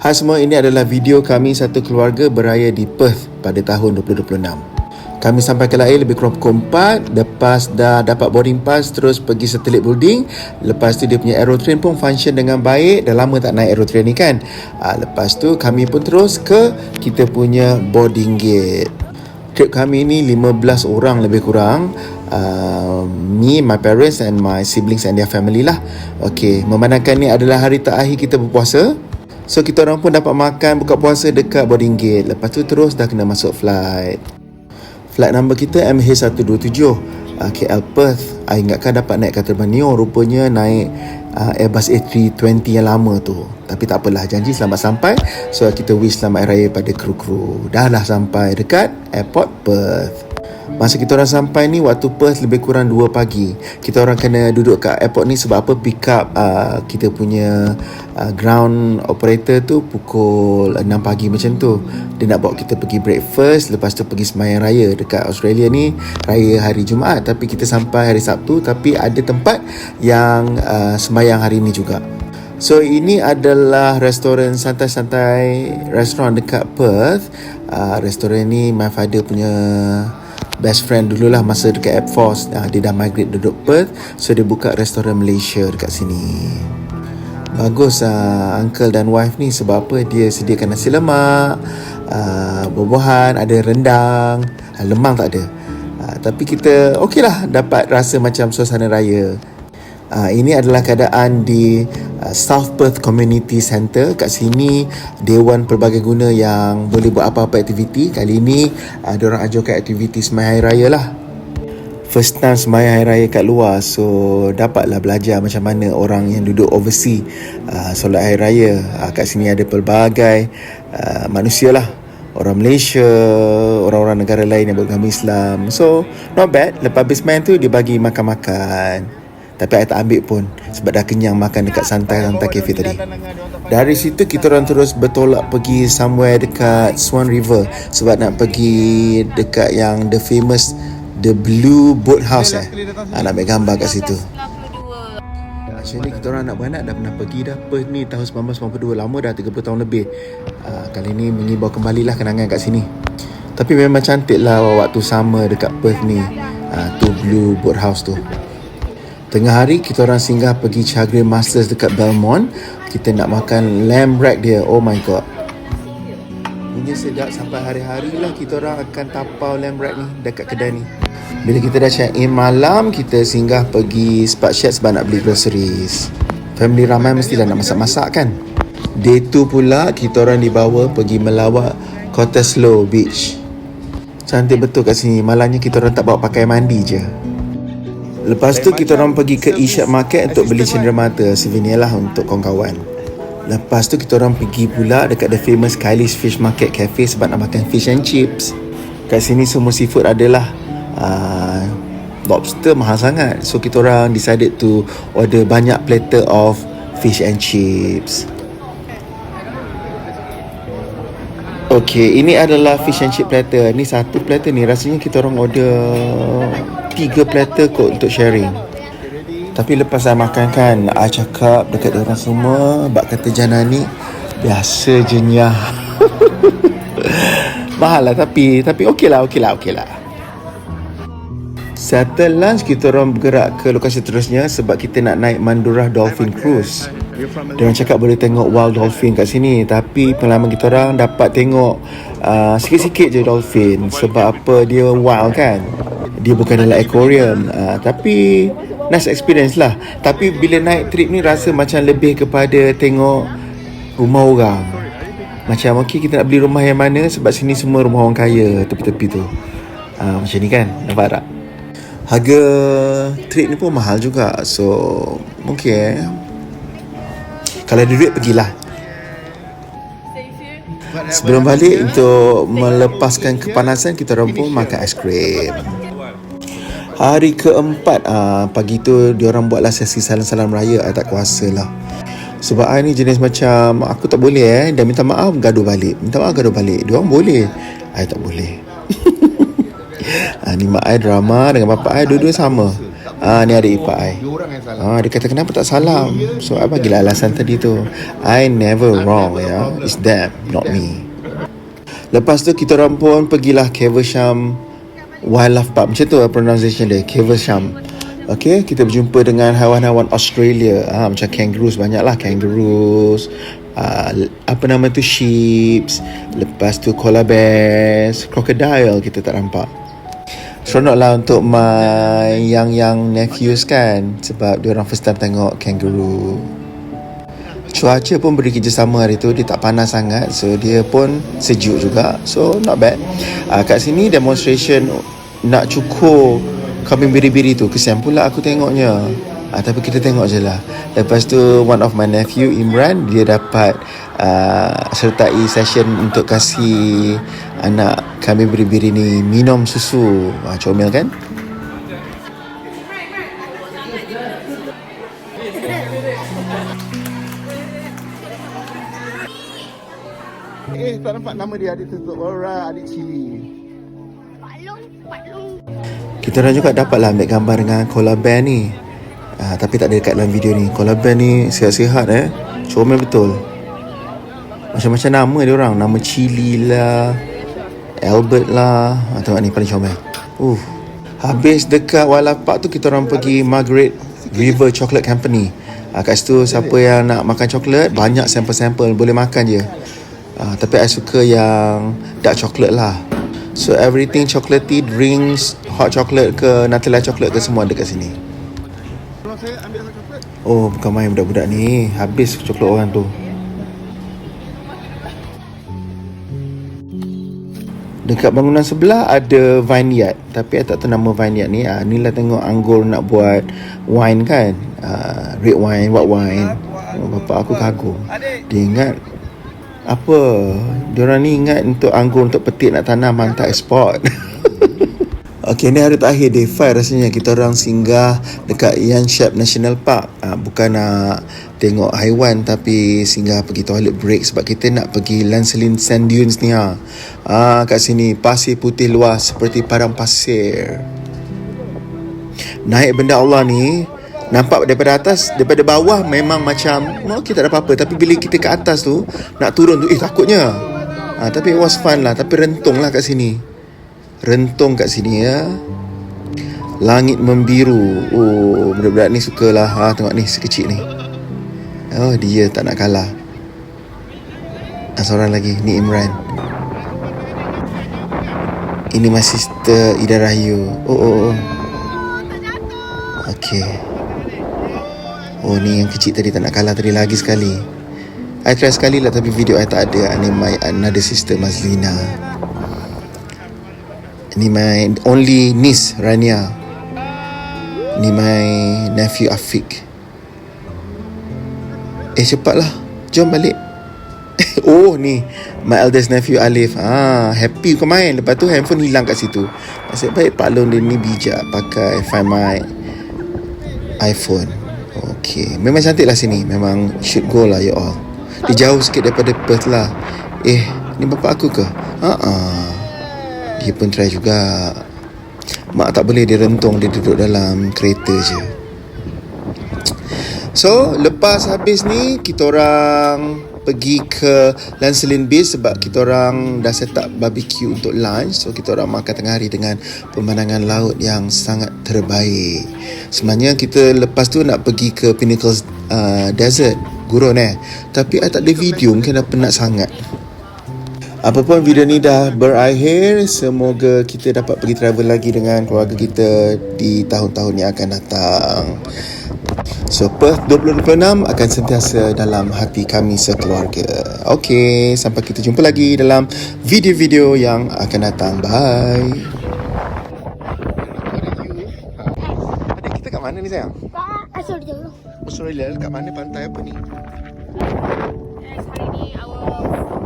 Hai semua, ini adalah video kami satu keluarga beraya di Perth pada tahun 2026. Kami sampai ke Lae lebih kurang pukul 4. Lepas dah dapat boarding pass, terus pergi Satellite Building. Lepas tu dia punya aerotrain pun function dengan baik. Dah lama tak naik aerotrain ni kan. Lepas tu kami pun terus ke kita punya boarding gate. Trip kami ni 15 orang lebih kurang. Me, my parents and my siblings and their family lah. Okay, memandangkan ni adalah hari terakhir kita berpuasa, so kita orang pun dapat makan buka puasa dekat boarding gate. Lepas tu terus dah kena masuk flight. Flight number kita MH127 KL Perth. I ingatkan dapat naik kapal terbang Neo, rupanya naik Airbus A320 yang lama tu. Tapi tak apalah, janji selamat sampai. So kita wish selamat hari raya pada kru-kru. Dah sampai dekat airport Perth. Masa kita orang sampai ni waktu Perth lebih kurang 2 pagi. Kita orang kena duduk kat airport ni sebab apa, pick up kita punya ground operator tu pukul 6 pagi macam tu. Dia nak bawa kita pergi breakfast, lepas tu pergi sembahyang raya. Dekat Australia ni raya hari Jumaat, tapi kita sampai hari Sabtu. Tapi ada tempat yang sembahyang hari ni juga. So ini adalah restoran santai-santai, restoran dekat Perth. Restoran ni my father punya best friend dululah masa dekat Air Force. Dia dah migrate duduk Perth, so dia buka restoran Malaysia dekat sini. Bagus uncle dan wife ni, sebab apa, dia sediakan nasi lemak, buah-buahan, ada rendang, lemang tak ada. Tapi kita okey lah, dapat rasa macam suasana raya. Ini adalah keadaan di South Perth Community Centre. Kat sini Dewan Pelbagai Guna yang boleh buat apa-apa aktiviti. Kali ni diorang ajukan aktiviti sembahyang hari raya lah. First time sembahyang hari raya kat luar, so dapatlah belajar macam mana orang yang duduk overseas solat hari raya. Kat sini ada pelbagai manusia lah, orang Malaysia, orang-orang negara lain yang beragama Islam. So not bad. Lepas habis main tu dia bagi makan-makan. Tapi saya tak ambil pun sebab dah kenyang makan dekat santai-santai cafe tadi. Dari situ kita orang terus bertolak pergi somewhere dekat Swan River sebab nak pergi dekat yang the famous The Blue Boat House. Nak ambil gambar kat situ. Actually kita orang nak beranak dah pernah pergi dah Perth ni tahun 1992. Lama dah, 30 tahun lebih. Kali ni mengibau kembalilah kenangan kat sini. Tapi memang cantik lah waktu summer dekat Perth ni. Tu Blue Boat House tu. Tengah hari kita orang singgah pergi Chagrin Masters dekat Belmont. Kita nak makan lamb rack dia. Oh my god, ini sedap. Sampai hari-hari lah kita orang akan tapau lamb rack ni dekat kedai ni. Bila kita dah check in malam, kita singgah pergi Spart Shed sebab nak beli groceries. Family ramai mestilah nak masak-masak kan. Day 2 pula kita orang dibawa pergi melawat Cottesloe Beach. Cantik betul kat sini. Malangnya kita orang tak bawa pakai mandi je. Lepas tu kita orang pergi ke Ishak Market untuk beli cenderamata, souvenir lah untuk kawan-kawan. Lepas tu kita orang pergi pula dekat the famous Kylie's Fish Market Cafe sebab nak makan fish and chips. Kat sini semua seafood adalah. Lobster mahal sangat, so kita orang decided to order banyak platter of fish and chips. Okay, ini adalah fish and chip platter. Ni satu platter ni rasanya kita orang order 3 platter kot untuk sharing. Tapi lepas saya makan kan, I cakap dekat diorang semua, bak kata Jana ni biasa je nyah. Mahal lah tapi okey lah. Settle lunch, kita orang bergerak ke lokasi terusnya sebab kita nak naik Mandurah Dolphin Cruise. Diorang cakap boleh tengok wild dolphin kat sini, tapi pengalaman kita orang dapat tengok sikit-sikit je dolphin. Sebab apa, dia wild kan, dia bukan dalam aquarium. Tapi nice experience lah. Tapi bila naik trip ni rasa macam lebih kepada tengok rumah orang. Macam okay, kita nak beli rumah yang mana, sebab sini semua rumah orang kaya tepi-tepi tu. Macam ni kan, nampak tak? Harga trip ni pun mahal juga. So mungkin kalau ada duit pergilah. Sebelum balik, untuk melepaskan kepanasan, kita orang pun makan aiskrim. Hari keempat pagi tu diorang buatlah sesi salam-salam raya. I tak kuasa lah, sebab I ni jenis macam aku tak boleh dan minta maaf gaduh balik. Diorang boleh, I tak boleh. Ni mak I drama dengan bapak I dua-dua sama. Ni adik ipar I. Dia kata kenapa tak salam. So I bagilah alasan tadi tu. I never wrong ya. It's them, not me. Lepas tu kita orang pun pergilah Caversham Wildlife Park. Macam tu pronunciation dia, Caversham. Okay, kita berjumpa dengan haiwan-haiwan Australia. Macam kangaroos, banyaklah kangaroos. Apa nama tu, sheep. Lepas tu koala bears, crocodile kita tak nampak. Seronok lah untuk my young nephews kan, sebab diorang first time tengok kangaroo. Cuaca pun beri kerjasama hari tu, dia tak panas sangat, so dia pun sejuk juga, so not bad. Kat sini demonstration nak cukur kambing biri-biri tu, kesian pula aku tengoknya. Tapi kita tengok je lah. Lepas tu one of my nephew Imran, dia dapat sertai session untuk kasih anak kambing biri-biri ni minum susu. Comel kan? Tak nampak nama dia, adik tutup. Alright, adik cili. Kita orang juga dapatlah ambil gambar dengan koala bear ni. Tapi tak ada dekat dalam video ni. Koala bear ni sihat-sihat comel betul. Macam-macam nama dia orang. Nama Chili lah, Albert lah. Tengok ni paling comel. Habis dekat Wildlife Park tu, kita orang pergi Margaret River Chocolate Company. Kat situ siapa yang nak makan coklat, banyak sampel-sampel, boleh makan je. Tapi I suka yang dark chocolate lah. So everything chocolatey, drinks, hot chocolate ke Nutella chocolate ke, semua ada kat sini. Bukan main budak-budak ni. Habis coklat orang tu. Dekat bangunan sebelah ada vineyard, tapi I tak tahu nama vineyard ni. Ni lah tengok anggur nak buat wine kan. Red wine, white wine. Bapak aku kagum. Dia ingat apa, diorang ni ingat untuk anggur untuk petik nak tanam, hantar ekspor. Okay, ni hari terakhir day 5 rasanya. Kita orang singgah dekat Yanshap National Park. Bukan nak tengok haiwan, tapi singgah pergi toilet break sebab kita nak pergi Lancelin Sand Dunes ni. Kat sini pasir putih luas seperti padang pasir. Naik benda Allah ni, nampak daripada atas, daripada bawah memang macam okay, tak ada apa-apa. Tapi bila kita ke atas tu, nak turun tu, takutnya. Tapi it was fun lah. Tapi rentung lah kat sini. Rentung kat sini ya. Langit membiru. Budak-budak ni sukalah. Tengok ni, sekecil ni. Dia tak nak kalah. Seorang lagi, ni Imran. Ini my sister Ida Rahayu. Okay. Ni yang kecil tadi tak nak kalah tadi, lagi sekali. I try sekali lah, tapi video I tak ada. Ni my another sister Mazlina. Ni my only niece Rania. Ni my nephew Afiq. Cepatlah, jom balik. Ni my eldest nephew Alif. Happy kau main. Lepas tu handphone hilang kat situ. Nasib baik Pak Long dia ni bijak, pakai Find My iPhone. Okay, memang cantik lah sini. Memang should go lah you all. Dia jauh sikit daripada Perth lah. Ni bapak aku ke? Dia pun try juga. Mak tak boleh, dia rentung. Dia duduk dalam kereta je. So lepas habis ni, kita orang pergi ke Lancelin Beach sebab kita orang dah set up barbecue untuk lunch. So kita orang makan tengah hari dengan pemandangan laut yang sangat terbaik. Sebenarnya kita lepas tu nak pergi ke Pinnacle Desert, gurun tapi I tak ada video, mungkin dah penat sangat. Apapun, video ni dah berakhir. Semoga kita dapat pergi travel lagi dengan keluarga kita di tahun-tahun yang akan datang. So Perth 2026 akan sentiasa dalam hati kami sekeluarga. Okay, sampai kita jumpa lagi dalam video-video yang akan datang. Bye. Adik kita kat mana ni sayang? Australia. Australia, kat mana, pantai apa ni? Hari ni our